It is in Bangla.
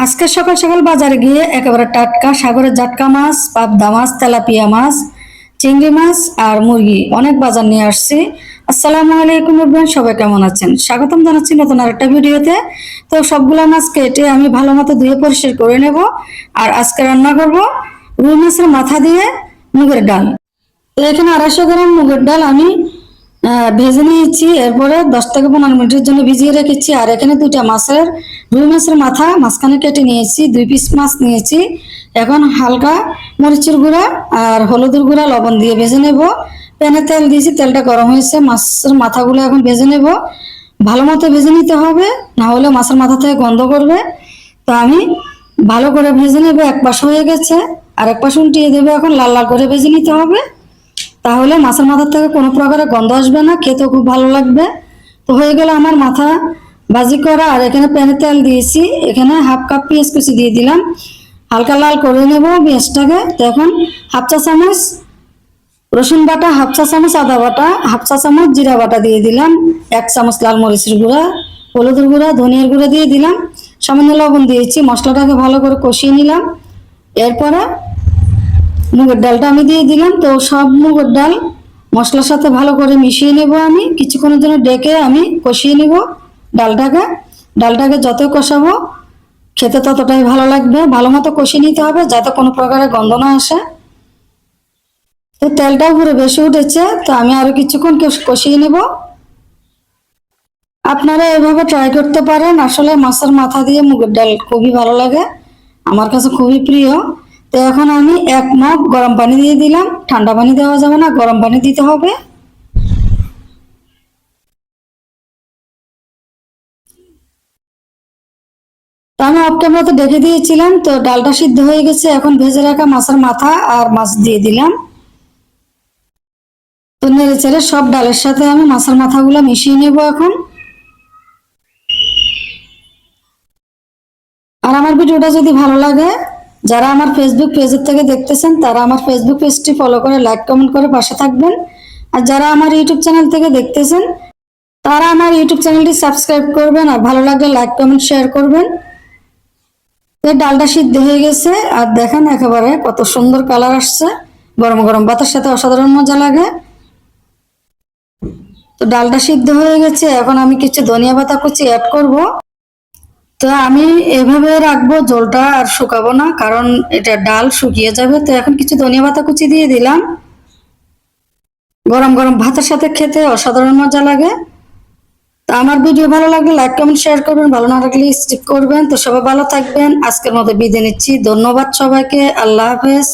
আজকে সকাল সকাল বাজারে গিয়ে একেবারে টাটকা সাগরের জাটকা মাছ, পাবদা মাছ, তেলাপিয়া মাছ, চিংড়ি মাছ আর মুরগি অনেক বাজার নিয়ে আসছি। আসসালামু আলাইকুম এভরিওয়ান, সবাই কেমন আছেন? স্বাগতম জানাচ্ছি নতুন আরেকটা ভিডিওতে। তো সবগুলো মাছ কেটে আমি ভালো মতো ধুয়ে পরিষ্কার করে নেব। আর আজকে রান্না করব রুই মাছের মাথা দিয়ে মুগের ডাল। তো এখানে 250 গ্রাম মুগের ডাল আমি ভেজে নিয়েছি, এরপরে 10 থেকে 15 মিনিটের জন্য ভিজিয়ে রেখেছি। আর এখানে রুই মাছের মাথা মাঝখানে কেটে নিয়েছি, 2 পিস মাছ নিয়েছি। এখন হালকা মরিচের গুঁড়া আর হলুদের গুঁড়া লবণ দিয়ে ভেজে নেব। প্যানে তেল দিয়েছি, তেলটা গরম হয়েছে, মাছের মাথাগুলো এখন ভেজে নেব। ভালো মতো ভেজে নিতে হবে, না হলে মাছের মাথা থেকে গন্ধ করবে। তো আমি ভালো করে ভেজে নেব। এক পাশ হয়ে গেছে, আর এক পাশ উল্টিয়ে দেবো। এখন লাল লাল করে ভেজে নিতে হবে, তাহলে মাছের মাথার থেকে কোনো প্রকারের গন্ধ আসবে না, খেতে খুব ভালো লাগবে। তো হয়ে গেল আমার মাথা ভাজি করা। আর এখানে প্যানে তেল দিয়েছি, এখানে হাফ কাপ পেঁয়াজ কুচি দিয়ে দিলাম, হালকা লাল করে নেব পেঁয়াজটাকে। তো এখন হাফ চা চামচ রসুন বাটা, হাফ চা চামচ আদা বাটা, হাফ চা চামচ জিরা বাটা দিয়ে দিলাম, 1 চামচ লাল মরিচের গুঁড়া, হলুদের গুঁড়া, ধনিয়ার গুঁড়া দিয়ে দিলাম, সামান্য লবণ দিয়েছি। মশলাটাকে ভালো করে কষিয়ে নিলাম। এরপরে মুগের ডালটা আমি দিয়ে দিলাম। তো সব মুগের ডাল মশলার সাথে ভালো করে মিশিয়ে নেব। আমি কিছুক্ষণের জন্য ডেকে আমি কষিয়ে নেব ডালটাকে। ডালটাকে যতই কষাবো খেতে ততটাই ভালো লাগবে। ভালো মতো কষিয়ে নিতে হবে যাতে কোনো প্রকারের গন্ধ না আসে। তো তেলটাও পুরো বেশি উঠেছে, তো আমি আরো কিছুক্ষণ কষিয়ে নেব। আপনারা এভাবে ট্রাই করতে পারেন। আসলে মাছের মাথা দিয়ে মুগের ডাল খুবই ভালো লাগে, আমার কাছে খুবই প্রিয়। তো এখন আমি 1 মগ গরম পানি দিয়ে দিলাম। ঠান্ডা পানি দেওয়া যাবে না, গরম পানি দিতে হবে। তো আমি অফ ক্যামেরাতে ডেকে দিয়েছিলাম। তো ডালটা সিদ্ধ হয়ে গেছে, এখন ভেজে রাখা মাছের মাথা আর মাছ দিয়ে দিলাম। তো নেড়ে চেড়ে সব ডালের সাথে আমি মাছের মাথাগুলো মিশিয়ে নেব এখন। আর আমার ভিডিওটা যদি ভালো লাগে, যারা আমার ফেসবুক পেজের থেকে দেখতেছেন তারা আমার ফেসবুক পেজটি ফলো করে লাইক কমেন্ট করে পাশে থাকবেন। আর যারা আমার ইউটিউব চ্যানেল থেকে দেখতেছেন তারা আমার ইউটিউব চ্যানেলটি সাবস্ক্রাইব করবেন, আর ভালো লাগলে লাইক কমেন্ট শেয়ার করবেন। তো ডালটা সিদ্ধ হয়ে গেছে, আর দেখেন একেবারে কত সুন্দর কালার আসছে। গরম গরম ভাতের সাথে অসাধারণ মজা লাগে। তো ডালটা সিদ্ধ হয়ে গেছে, এখন আমি কিছু ধনিয়া পাতা কুচি অ্যাড করব। তো আমি এভাবে রাখবো ঝোলটা, আর শুকাবো না, কারণ এটা ডাল শুকিয়ে যাবে। তো এখন কিছু ধনিয়া পাতা কুচি দিয়ে দিলাম। গরম গরম ভাতের সাথে খেতে অসাধারণ মজা লাগে। তো আমার ভিডিও ভালো লাগলে লাইক কমেন্ট শেয়ার করবেন, ভালো না লাগলে স্কিপ করবেন। তো সবাই ভালো থাকবেন। আজকের মতো বিদায় নিচ্ছি। ধন্যবাদ সবাইকে। আল্লাহ হাফেজ।